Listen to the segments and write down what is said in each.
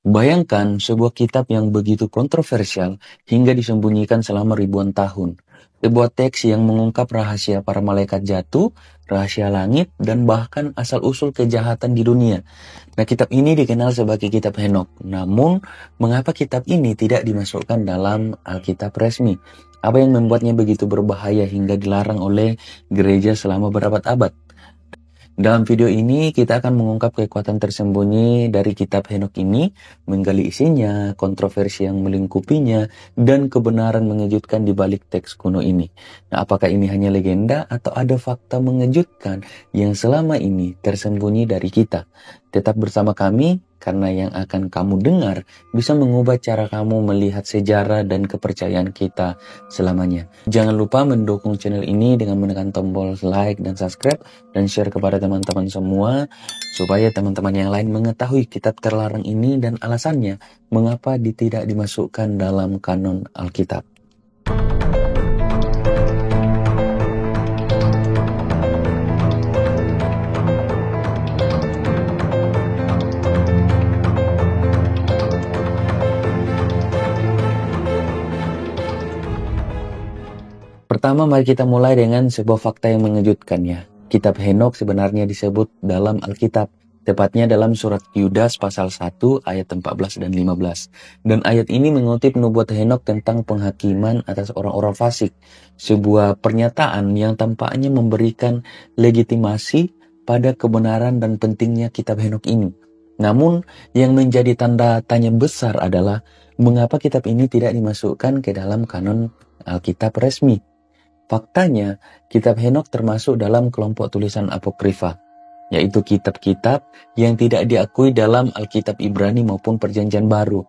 Bayangkan sebuah kitab yang begitu kontroversial hingga disembunyikan selama ribuan tahun. Sebuah teks yang mengungkap rahasia para malaikat jatuh, rahasia langit, dan bahkan asal-usul kejahatan di dunia. Nah, kitab ini dikenal sebagai kitab Henokh. Namun, mengapa kitab ini tidak dimasukkan dalam Alkitab resmi? Apa yang membuatnya begitu berbahaya hingga dilarang oleh gereja selama berabad-abad? Dalam video ini, kita akan mengungkap kekuatan tersembunyi dari kitab Henokh ini, menggali isinya, kontroversi yang melingkupinya, dan kebenaran mengejutkan di balik teks kuno ini. Nah, apakah ini hanya legenda atau ada fakta mengejutkan yang selama ini tersembunyi dari kita? Tetap bersama kami, karena yang akan kamu dengar bisa mengubah cara kamu melihat sejarah dan kepercayaan kita selamanya. Jangan lupa mendukung channel ini dengan menekan tombol like dan subscribe, dan share kepada teman-teman semua supaya teman-teman yang lain mengetahui kitab terlarang ini dan alasannya mengapa tidak dimasukkan dalam kanon Alkitab. Pertama, mari kita mulai dengan sebuah fakta yang mengejutkan ya. Kitab Henokh sebenarnya disebut dalam Alkitab, tepatnya dalam surat Yudas pasal 1 ayat 14 dan 15. Dan ayat ini mengutip nubuat Henokh tentang penghakiman atas orang-orang fasik. Sebuah pernyataan yang tampaknya memberikan legitimasi pada kebenaran dan pentingnya kitab Henokh ini. Namun, yang menjadi tanda tanya besar adalah mengapa kitab ini tidak dimasukkan ke dalam kanon Alkitab resmi. Faktanya, kitab Henokh termasuk dalam kelompok tulisan apokrifa, yaitu kitab-kitab yang tidak diakui dalam Alkitab Ibrani maupun Perjanjian Baru,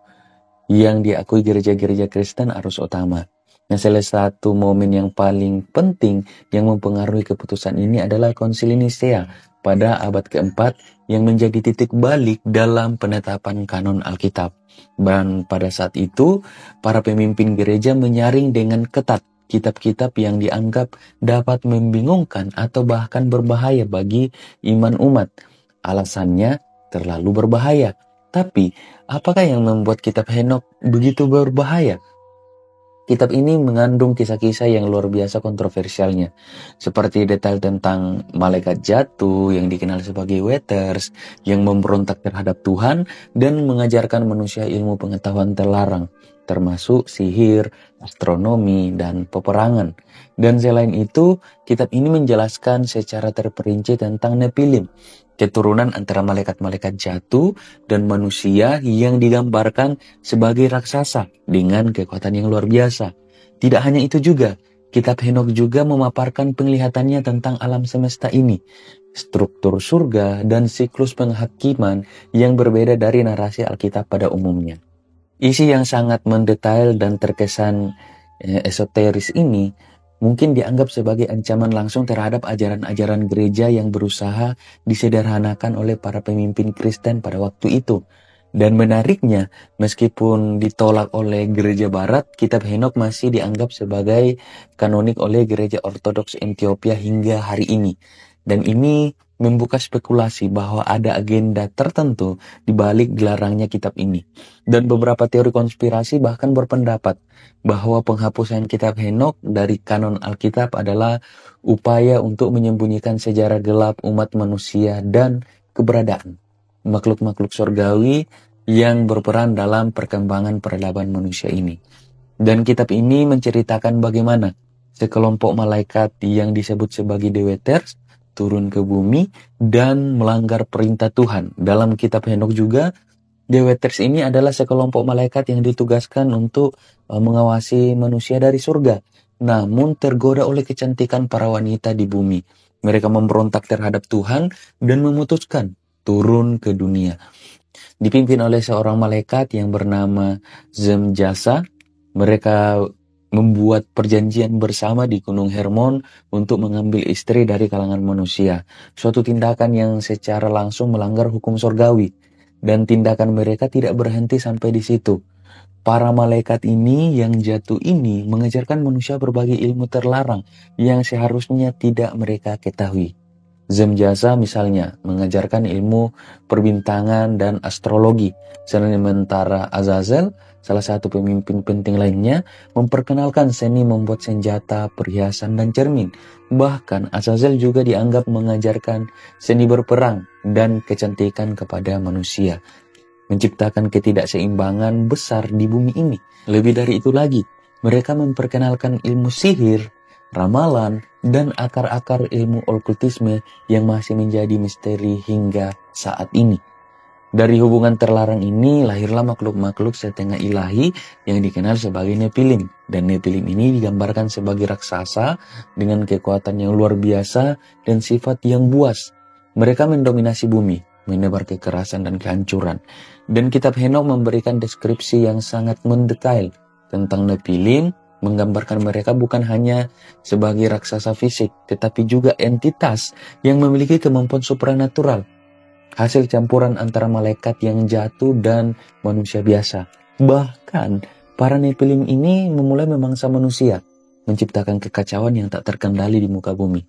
yang diakui gereja-gereja Kristen arus utama. Nah, salah satu momen yang paling penting yang mempengaruhi keputusan ini adalah Konsili Nisea pada abad keempat yang menjadi titik balik dalam penetapan kanon Alkitab. Dan pada saat itu, para pemimpin gereja menyaring dengan ketat kitab-kitab yang dianggap dapat membingungkan atau bahkan berbahaya bagi iman umat. Alasannya terlalu berbahaya. Tapi, apakah yang membuat kitab Henokh begitu berbahaya? Kitab ini mengandung kisah-kisah yang luar biasa kontroversialnya, seperti detail tentang malaikat jatuh yang dikenal sebagai Waters, yang memberontak terhadap Tuhan dan mengajarkan manusia ilmu pengetahuan terlarang, termasuk sihir, astronomi, dan peperangan. Dan selain itu, kitab ini menjelaskan secara terperinci tentang Nephilim, keturunan antara malaikat-malaikat jatuh dan manusia yang digambarkan sebagai raksasa dengan kekuatan yang luar biasa. Tidak hanya itu juga, kitab Henokh juga memaparkan penglihatannya tentang alam semesta ini, struktur surga, dan siklus penghakiman yang berbeda dari narasi Alkitab pada umumnya. Isi yang sangat mendetail dan terkesan esoteris ini mungkin dianggap sebagai ancaman langsung terhadap ajaran-ajaran gereja yang berusaha disederhanakan oleh para pemimpin Kristen pada waktu itu. Dan menariknya, meskipun ditolak oleh gereja barat, kitab Henokh masih dianggap sebagai kanonik oleh gereja Ortodoks Ethiopia hingga hari ini. Dan ini membuka spekulasi bahwa ada agenda tertentu di balik dilarangnya kitab ini. Dan beberapa teori konspirasi bahkan berpendapat bahwa penghapusan kitab Henokh dari kanon Alkitab adalah upaya untuk menyembunyikan sejarah gelap umat manusia dan keberadaan makhluk-makhluk surgawi yang berperan dalam perkembangan peradaban manusia ini. Dan kitab ini menceritakan bagaimana sekelompok malaikat yang disebut sebagai Waters turun ke bumi dan melanggar perintah Tuhan. Dalam kitab Henokh juga, Waters ini adalah sekelompok malaikat yang ditugaskan untuk mengawasi manusia dari surga, namun tergoda oleh kecantikan para wanita di bumi. Mereka memberontak terhadap Tuhan dan memutuskan turun ke dunia. Dipimpin oleh seorang malaikat yang bernama Zemjasa, mereka membuat perjanjian bersama di Gunung Hermon untuk mengambil istri dari kalangan manusia. Suatu tindakan yang secara langsung melanggar hukum surgawi. Dan tindakan mereka tidak berhenti sampai di situ. Para malaikat ini yang jatuh ini mengajarkan manusia berbagai ilmu terlarang yang seharusnya tidak mereka ketahui. Zemjasa misalnya mengajarkan ilmu perbintangan dan astrologi, sementara Azazel, salah satu pemimpin penting lainnya, memperkenalkan seni membuat senjata, perhiasan, dan cermin. Bahkan Azazel juga dianggap mengajarkan seni berperang dan kecantikan kepada manusia, menciptakan ketidakseimbangan besar di bumi ini. Lebih dari itu lagi, mereka memperkenalkan ilmu sihir, ramalan, dan akar-akar ilmu okultisme yang masih menjadi misteri hingga saat ini. Dari hubungan terlarang ini lahirlah makhluk-makhluk setengah ilahi yang dikenal sebagai Nephilim. Dan Nephilim ini digambarkan sebagai raksasa dengan kekuatan yang luar biasa dan sifat yang buas. Mereka mendominasi bumi, menebar kekerasan dan kehancuran. Dan kitab Henokh memberikan deskripsi yang sangat mendetail tentang Nephilim, menggambarkan mereka bukan hanya sebagai raksasa fisik, tetapi juga entitas yang memiliki kemampuan supranatural, hasil campuran antara malaikat yang jatuh dan manusia biasa. Bahkan, para Nephilim ini memulai memangsa manusia, menciptakan kekacauan yang tak terkendali di muka bumi.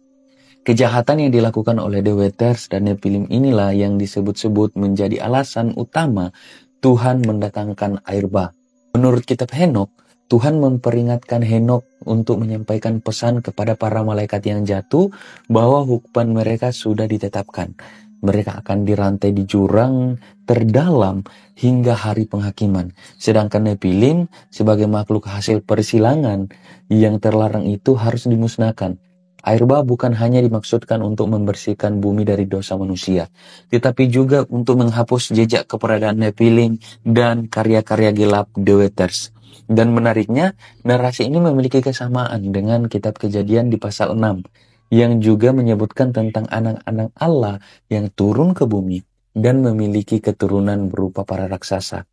Kejahatan yang dilakukan oleh The Watchers dan Nephilim inilah yang disebut-sebut menjadi alasan utama Tuhan mendatangkan air bah. Menurut kitab Henokh, Tuhan memperingatkan Henokh untuk menyampaikan pesan kepada para malaikat yang jatuh bahwa hukuman mereka sudah ditetapkan. Mereka akan dirantai di jurang terdalam hingga hari penghakiman. Sedangkan Nephilim sebagai makhluk hasil persilangan yang terlarang itu harus dimusnahkan. Air bah bukan hanya dimaksudkan untuk membersihkan bumi dari dosa manusia, tetapi juga untuk menghapus jejak keberadaan Nephilim dan karya-karya gelap The Watchers. Dan menariknya, narasi ini memiliki kesamaan dengan kitab Kejadian di pasal 6, yang juga menyebutkan tentang anak-anak Allah yang turun ke bumi dan memiliki keturunan berupa para raksasa.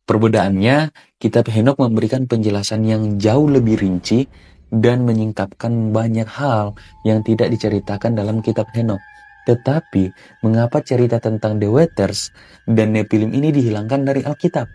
Perbedaannya, kitab Henokh memberikan penjelasan yang jauh lebih rinci dan menyingkapkan banyak hal yang tidak diceritakan dalam kitab Henokh. Tetapi, mengapa cerita tentang The Watchers dan Nephilim ini dihilangkan dari Alkitab?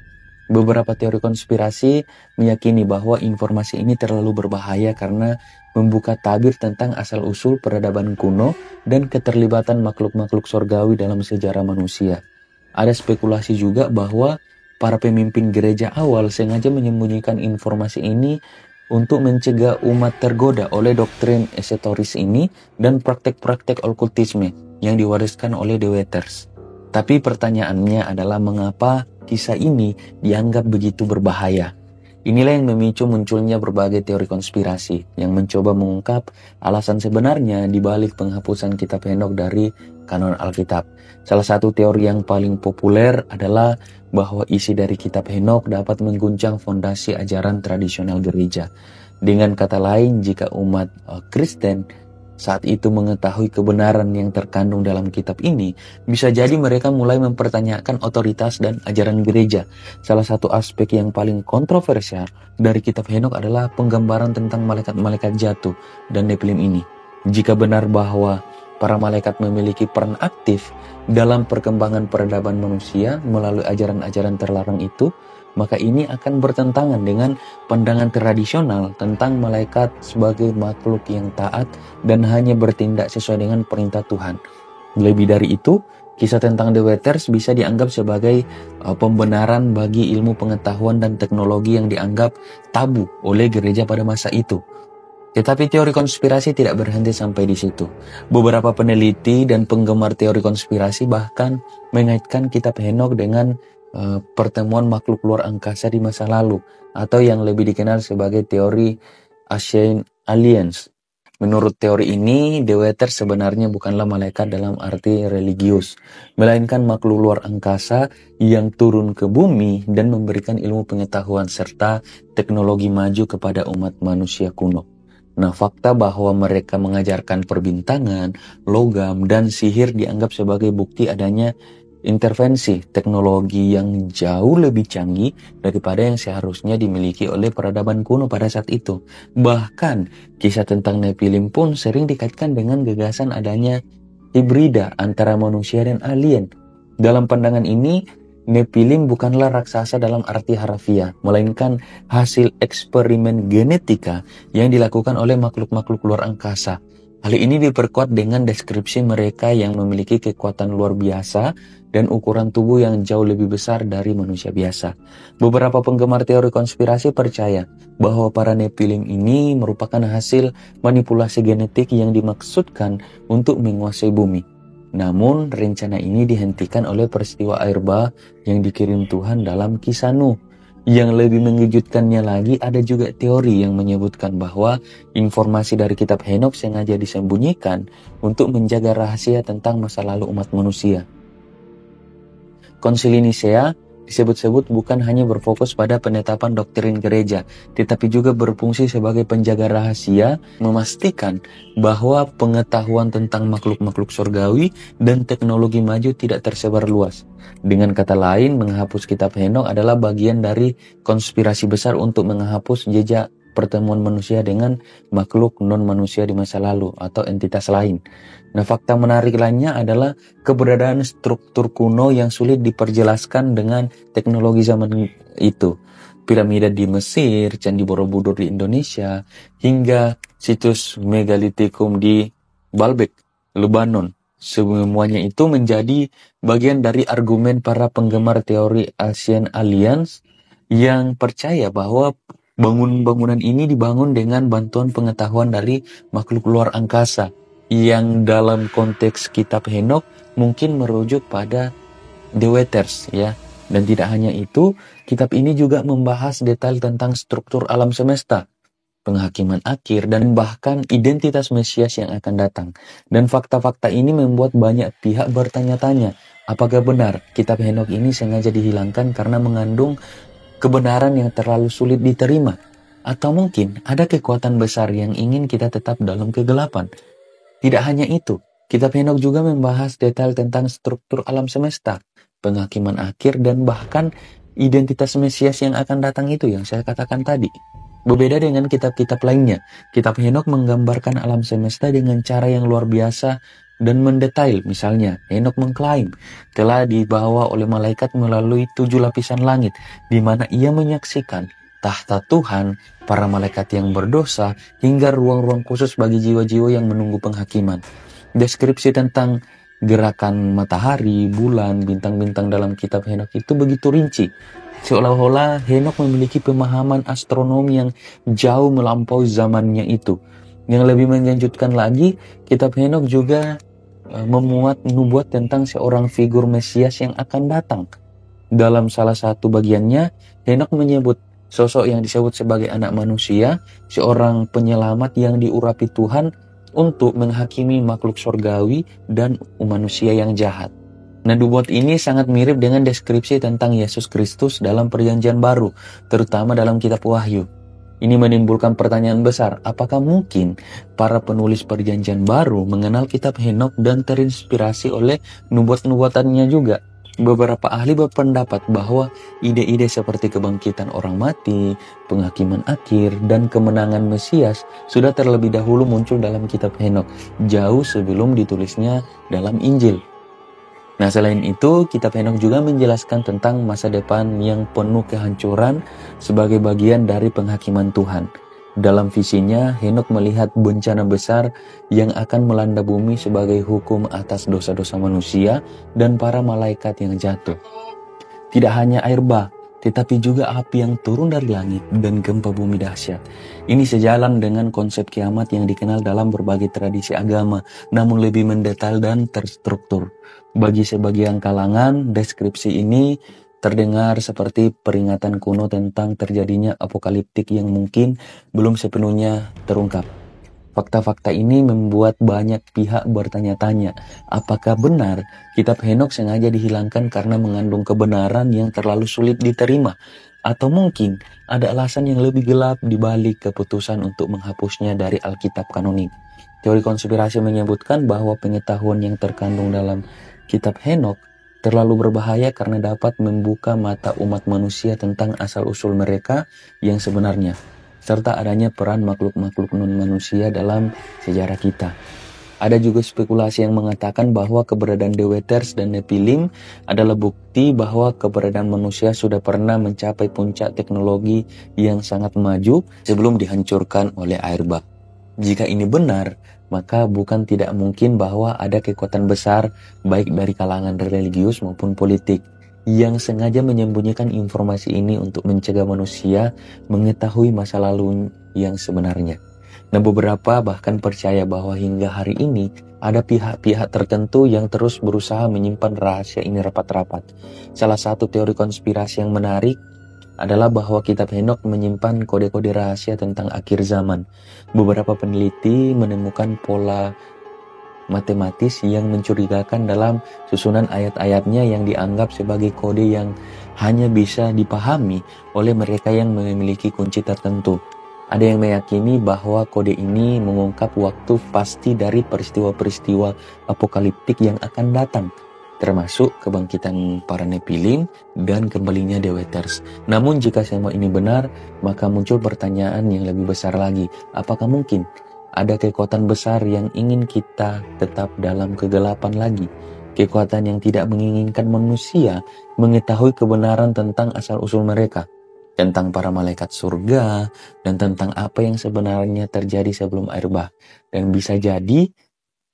Beberapa teori konspirasi meyakini bahwa informasi ini terlalu berbahaya karena membuka tabir tentang asal-usul peradaban kuno dan keterlibatan makhluk-makhluk surgawi dalam sejarah manusia. Ada spekulasi juga bahwa para pemimpin gereja awal sengaja menyembunyikan informasi ini untuk mencegah umat tergoda oleh doktrin esoteris ini dan praktek-praktek okultisme yang diwariskan oleh The Watchers. Tapi pertanyaannya adalah mengapa kisah ini dianggap begitu berbahaya? Inilah yang memicu munculnya berbagai teori konspirasi yang mencoba mengungkap alasan sebenarnya di balik penghapusan kitab Henokh dari kanon Alkitab. Salah satu teori yang paling populer adalah bahwa isi dari kitab Henokh dapat mengguncang fondasi ajaran tradisional gereja. Dengan kata lain, jika umat Kristen saat itu mengetahui kebenaran yang terkandung dalam kitab ini, bisa jadi mereka mulai mempertanyakan otoritas dan ajaran gereja. Salah satu aspek yang paling kontroversial dari kitab Henokh adalah penggambaran tentang malaikat-malaikat jatuh dan Nephilim ini. Jika benar bahwa para malaikat memiliki peran aktif dalam perkembangan peradaban manusia melalui ajaran-ajaran terlarang itu, maka ini akan bertentangan dengan pandangan tradisional tentang malaikat sebagai makhluk yang taat dan hanya bertindak sesuai dengan perintah Tuhan. Lebih dari itu, kisah tentang The Watchers bisa dianggap sebagai pembenaran bagi ilmu pengetahuan dan teknologi yang dianggap tabu oleh gereja pada masa itu. Tetapi teori konspirasi tidak berhenti sampai di situ. Beberapa peneliti dan penggemar teori konspirasi bahkan mengaitkan kitab Henokh dengan pertemuan makhluk luar angkasa di masa lalu, atau yang lebih dikenal sebagai teori Ancient Aliens. Menurut teori ini, The Watchers sebenarnya bukanlah malaikat dalam arti religius, melainkan makhluk luar angkasa yang turun ke bumi dan memberikan ilmu pengetahuan serta teknologi maju kepada umat manusia kuno. Nah, fakta bahwa mereka mengajarkan perbintangan, logam, dan sihir dianggap sebagai bukti adanya intervensi teknologi yang jauh lebih canggih daripada yang seharusnya dimiliki oleh peradaban kuno pada saat itu. Bahkan, kisah tentang Nephilim pun sering dikaitkan dengan gagasan adanya hibrida antara manusia dan alien. Dalam pandangan ini, Nephilim bukanlah raksasa dalam arti harfiah, melainkan hasil eksperimen genetika yang dilakukan oleh makhluk-makhluk luar angkasa. Hal ini diperkuat dengan deskripsi mereka yang memiliki kekuatan luar biasa dan ukuran tubuh yang jauh lebih besar dari manusia biasa. Beberapa penggemar teori konspirasi percaya bahwa para Nephilim ini merupakan hasil manipulasi genetik yang dimaksudkan untuk menguasai bumi. Namun, rencana ini dihentikan oleh peristiwa air bah yang dikirim Tuhan dalam Kisah Nuh. Yang lebih mengejutkannya lagi, ada juga teori yang menyebutkan bahwa informasi dari kitab Henokh sengaja disembunyikan untuk menjaga rahasia tentang masa lalu umat manusia. Konsili Nisea disebut-sebut bukan hanya berfokus pada penetapan doktrin gereja, tetapi juga berfungsi sebagai penjaga rahasia, memastikan bahwa pengetahuan tentang makhluk-makhluk surgawi dan teknologi maju tidak tersebar luas. Dengan kata lain, menghapus kitab Henokh adalah bagian dari konspirasi besar untuk menghapus jejak pertemuan manusia dengan makhluk non-manusia di masa lalu atau entitas lain. Nah, fakta menarik lainnya adalah keberadaan struktur kuno yang sulit diperjelaskan dengan teknologi zaman itu. Piramida di Mesir, Candi Borobudur di Indonesia, hingga situs megalitikum di Baalbek, Lebanon. Semuanya itu menjadi bagian dari argumen para penggemar teori Ancient Aliens yang percaya bahwa bangunan ini dibangun dengan bantuan pengetahuan dari makhluk luar angkasa, yang dalam konteks kitab Henokh mungkin merujuk pada The Watchers ya. Dan tidak hanya itu, kitab ini juga membahas detail tentang struktur alam semesta, penghakiman akhir, dan bahkan identitas Mesias yang akan datang. Dan fakta-fakta ini membuat banyak pihak bertanya-tanya, apakah benar kitab Henokh ini sengaja dihilangkan karena mengandung kebenaran yang terlalu sulit diterima? Atau mungkin ada kekuatan besar yang ingin kita tetap dalam kegelapan? Tidak hanya itu, kitab Henokh juga membahas detail tentang struktur alam semesta, penghakiman akhir, dan bahkan identitas Mesias yang akan datang itu yang saya katakan tadi. Berbeda dengan kitab-kitab lainnya, kitab Henokh menggambarkan alam semesta dengan cara yang luar biasa dan mendetail. Misalnya, Henokh mengklaim telah dibawa oleh malaikat melalui 7 lapisan langit, di mana ia menyaksikan tahta Tuhan, para malaikat yang berdosa, hingga ruang-ruang khusus bagi jiwa-jiwa yang menunggu penghakiman. Deskripsi tentang gerakan matahari, bulan, bintang-bintang dalam kitab Henokh itu begitu rinci. Seolah-olah Henokh memiliki pemahaman astronomi yang jauh melampaui zamannya itu. Yang lebih menakjubkan lagi, kitab Henokh juga memuat nubuat tentang seorang figur Mesias yang akan datang. Dalam salah satu bagiannya, Henokh menyebut sosok yang disebut sebagai anak manusia, seorang penyelamat yang diurapi Tuhan untuk menghakimi makhluk surgawi dan manusia yang jahat. Nah, nubuat ini sangat mirip dengan deskripsi tentang Yesus Kristus dalam Perjanjian Baru, terutama dalam kitab Wahyu. Ini menimbulkan pertanyaan besar, apakah mungkin para penulis Perjanjian Baru mengenal kitab Henokh dan terinspirasi oleh nubuat-nubuatannya juga? Beberapa ahli berpendapat bahwa ide-ide seperti kebangkitan orang mati, penghakiman akhir, dan kemenangan Mesias sudah terlebih dahulu muncul dalam kitab Henokh, jauh sebelum ditulisnya dalam Injil. Nah, selain itu, kitab Henokh juga menjelaskan tentang masa depan yang penuh kehancuran sebagai bagian dari penghakiman Tuhan. Dalam visinya, Henokh melihat bencana besar yang akan melanda bumi sebagai hukum atas dosa-dosa manusia dan para malaikat yang jatuh. Tidak hanya air bah, tetapi juga api yang turun dari langit dan gempa bumi dahsyat. Ini sejalan dengan konsep kiamat yang dikenal dalam berbagai tradisi agama, namun lebih mendetail dan terstruktur. Bagi sebagian kalangan, deskripsi ini terdengar seperti peringatan kuno tentang terjadinya apokaliptik yang mungkin belum sepenuhnya terungkap. Fakta-fakta ini membuat banyak pihak bertanya-tanya, apakah benar kitab Henokh sengaja dihilangkan karena mengandung kebenaran yang terlalu sulit diterima? Atau mungkin ada alasan yang lebih gelap di balik keputusan untuk menghapusnya dari Alkitab kanonik? Teori konspirasi menyebutkan bahwa pengetahuan yang terkandung dalam kitab Henokh terlalu berbahaya karena dapat membuka mata umat manusia tentang asal-usul mereka yang sebenarnya, serta adanya peran makhluk-makhluk non-manusia dalam sejarah kita. Ada juga spekulasi yang mengatakan bahwa keberadaan The Watchers dan Nephilim adalah bukti bahwa keberadaan manusia sudah pernah mencapai puncak teknologi yang sangat maju sebelum dihancurkan oleh air bah. Jika ini benar, maka bukan tidak mungkin bahwa ada kekuatan besar baik dari kalangan religius maupun politik yang sengaja menyembunyikan informasi ini untuk mencegah manusia mengetahui masa lalu yang sebenarnya. Nah, beberapa bahkan percaya bahwa hingga hari ini ada pihak-pihak tertentu yang terus berusaha menyimpan rahasia ini rapat-rapat. Salah satu teori konspirasi yang menarik adalah bahwa kitab Henokh menyimpan kode-kode rahasia tentang akhir zaman. Beberapa peneliti menemukan pola matematis yang mencurigakan dalam susunan ayat-ayatnya yang dianggap sebagai kode yang hanya bisa dipahami oleh mereka yang memiliki kunci tertentu. Ada yang meyakini bahwa kode ini mengungkap waktu pasti dari peristiwa-peristiwa apokaliptik yang akan datang, termasuk kebangkitan para Nephilim dan kembalinya Dewa-Waters. Namun jika semua ini benar, maka muncul pertanyaan yang lebih besar lagi. Apakah mungkin ada kekuatan besar yang ingin kita tetap dalam kegelapan lagi? Kekuatan yang tidak menginginkan manusia mengetahui kebenaran tentang asal-usul mereka, tentang para malaikat surga, dan tentang apa yang sebenarnya terjadi sebelum air bah. Dan bisa jadi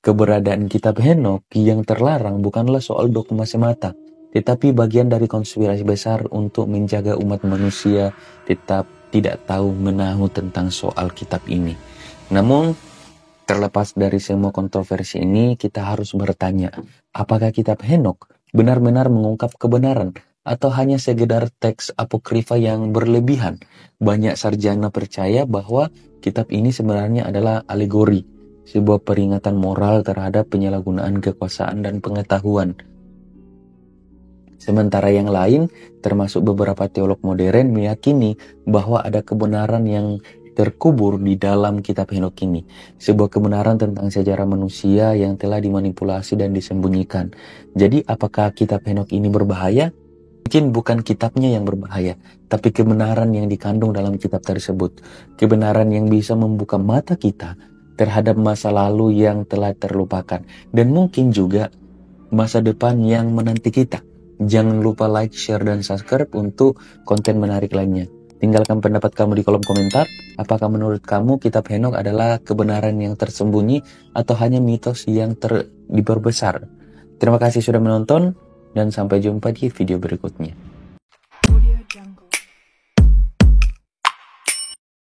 keberadaan kitab Henokh yang terlarang bukanlah soal dogma semata, tetapi bagian dari konspirasi besar untuk menjaga umat manusia tetap tidak tahu menahu tentang soal kitab ini. Namun, terlepas dari semua kontroversi ini, kita harus bertanya, apakah kitab Henokh benar-benar mengungkap kebenaran atau hanya sekedar teks apokrifa yang berlebihan? Banyak sarjana percaya bahwa kitab ini sebenarnya adalah alegori, sebuah peringatan moral terhadap penyalahgunaan kekuasaan dan pengetahuan. Sementara yang lain, termasuk beberapa teolog modern, meyakini bahwa ada kebenaran yang terkubur di dalam kitab Henokh ini, sebuah kebenaran tentang sejarah manusia yang telah dimanipulasi dan disembunyikan. Jadi apakah kitab Henokh ini berbahaya? Mungkin bukan kitabnya yang berbahaya, tapi kebenaran yang dikandung dalam kitab tersebut. Kebenaran yang bisa membuka mata kita terhadap masa lalu yang telah terlupakan, dan mungkin juga masa depan yang menanti kita. Jangan lupa like, share, dan subscribe untuk konten menarik lainnya. Tinggalkan pendapat kamu di kolom komentar. Apakah menurut kamu kitab Henokh adalah kebenaran yang tersembunyi atau hanya mitos yang diperbesar? Terima kasih sudah menonton dan sampai jumpa di video berikutnya.